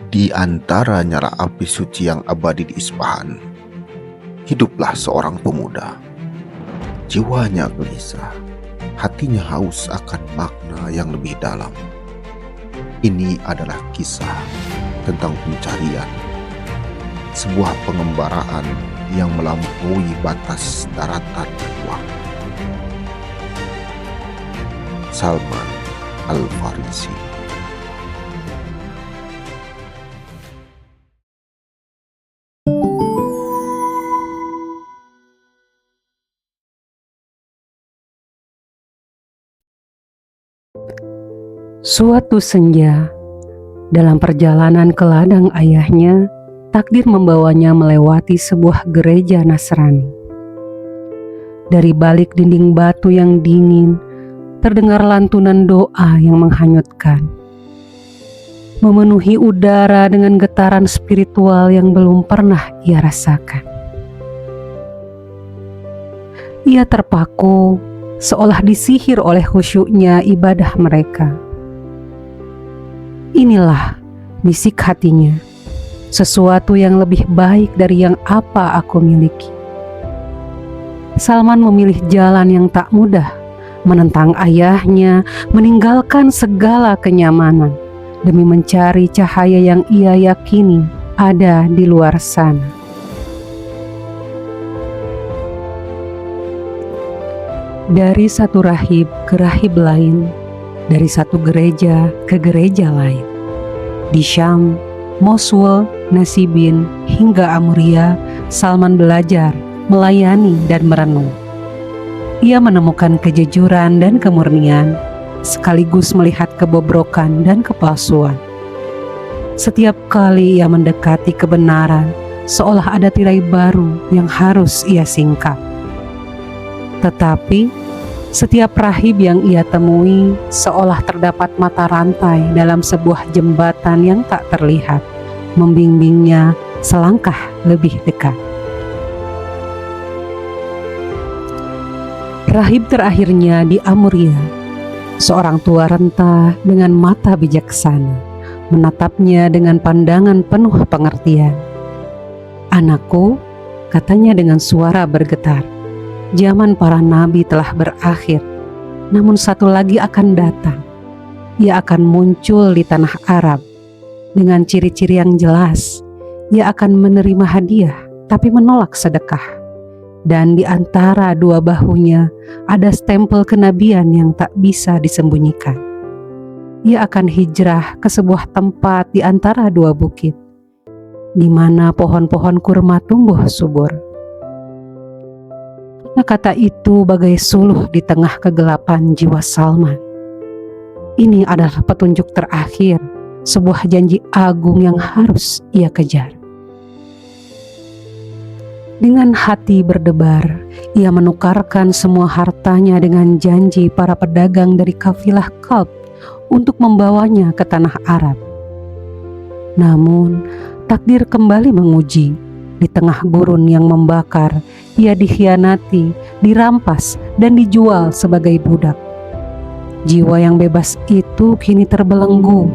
Di antara nyala api suci yang abadi di Isfahan, hiduplah seorang pemuda. Jiwanya gelisah, hatinya haus akan makna yang lebih dalam. Ini adalah kisah tentang pencarian, sebuah pengembaraan yang melampaui batas daratan dan waktu. Salman Al-Farisi. Suatu senja, dalam perjalanan ke ladang ayahnya, takdir membawanya melewati sebuah gereja Nasrani. Dari balik dinding batu yang dingin, terdengar lantunan doa yang menghanyutkan, memenuhi udara dengan getaran spiritual yang belum pernah ia rasakan. Ia terpaku, seolah disihir oleh khusyuknya ibadah mereka. Inilah bisik hatinya, sesuatu yang lebih baik dari yang apa aku miliki. Salman memilih jalan yang tak mudah, menentang ayahnya, meninggalkan segala kenyamanan demi mencari cahaya yang ia yakini ada di luar sana. Dari satu rahib ke rahib lain, dari satu gereja ke gereja lain. Di Syam, Mosul, Nasibin, hingga Amuria, Salman belajar, melayani dan merenung. Ia menemukan kejujuran dan kemurnian, sekaligus melihat kebobrokan dan kepalsuan. Setiap kali ia mendekati kebenaran, seolah ada tirai baru yang harus ia singkap. Tetapi setiap rahib yang ia temui seolah terdapat mata rantai dalam sebuah jembatan yang tak terlihat, membimbingnya selangkah lebih dekat. Rahib terakhirnya di Amuria, seorang tua renta dengan mata bijaksana, menatapnya dengan pandangan penuh pengertian. "Anakku," katanya dengan suara bergetar, "zaman para nabi telah berakhir, namun satu lagi akan datang. Ia akan muncul di tanah Arab dengan ciri-ciri yang jelas. Ia akan menerima hadiah tapi menolak sedekah. Dan di antara dua bahunya ada stempel kenabian yang tak bisa disembunyikan. Ia akan hijrah ke sebuah tempat di antara dua bukit, di mana pohon-pohon kurma tumbuh subur." Kata itu bagai suluh di tengah kegelapan jiwa Salman. Ini adalah petunjuk terakhir, sebuah janji agung yang harus ia kejar. Dengan hati berdebar, ia menukarkan semua hartanya dengan janji para pedagang dari kafilah Kalb untuk membawanya ke tanah Arab. Namun, takdir kembali menguji. Di tengah gurun yang membakar, ia dikhianati, dirampas, dan dijual sebagai budak. Jiwa yang bebas itu kini terbelenggu.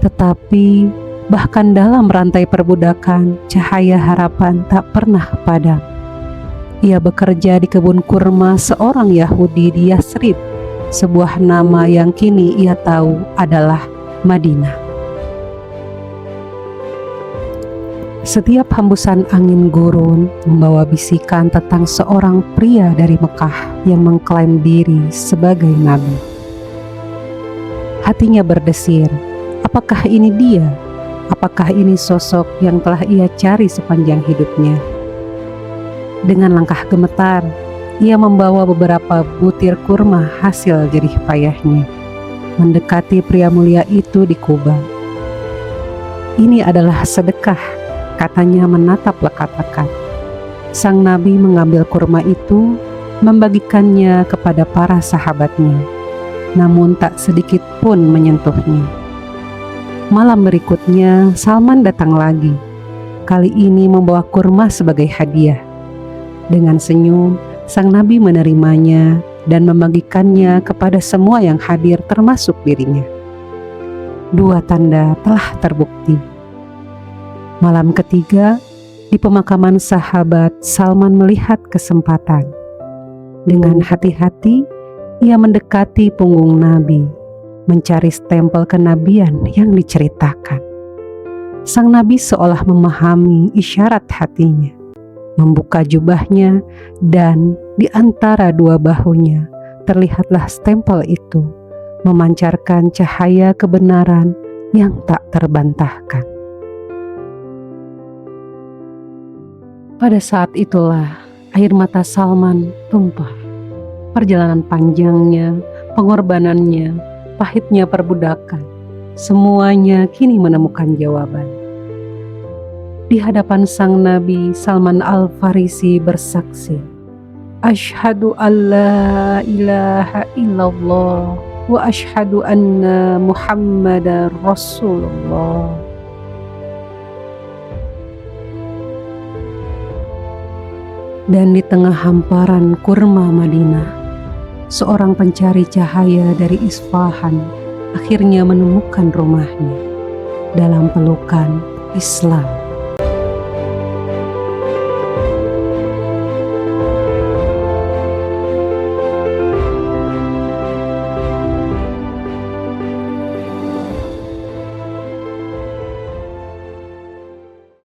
Tetapi bahkan dalam rantai perbudakan, cahaya harapan tak pernah padam. Ia bekerja di kebun kurma seorang Yahudi di Yasrib, sebuah nama yang kini ia tahu adalah Madinah. Setiap hembusan angin gurun membawa bisikan tentang seorang pria dari Mekah yang mengklaim diri sebagai nabi. Hatinya berdesir, apakah ini dia? Apakah ini sosok yang telah ia cari sepanjang hidupnya? Dengan langkah gemetar, ia membawa beberapa butir kurma hasil jerih payahnya, mendekati pria mulia itu di Kuba. "Ini adalah sedekah," katanya menatap lekat-lekat. Sang nabi mengambil kurma itu, membagikannya kepada para sahabatnya, namun tak sedikit pun menyentuhnya. Malam berikutnya, Salman datang lagi, kali ini membawa kurma sebagai hadiah. Dengan senyum, sang nabi menerimanya dan membagikannya kepada semua yang hadir termasuk dirinya. Dua tanda telah terbukti. Malam ketiga, di pemakaman sahabat, Salman melihat kesempatan. Dengan hati-hati, ia mendekati punggung Nabi, mencari stempel kenabian yang diceritakan. Sang Nabi seolah memahami isyarat hatinya, membuka jubahnya, dan di antara dua bahunya terlihatlah stempel itu, memancarkan cahaya kebenaran yang tak terbantahkan. Pada saat itulah air mata Salman tumpah. Perjalanan panjangnya, pengorbanannya, pahitnya perbudakan, semuanya kini menemukan jawaban. Di hadapan sang Nabi, Salman Al-Farisi bersaksi, "Asyhadu an la ilaha illallah wa asyhadu anna Muhammadar Rasulullah." Dan di tengah hamparan kurma Madinah, seorang pencari cahaya dari Isfahan akhirnya menemukan rumahnya dalam pelukan Islam.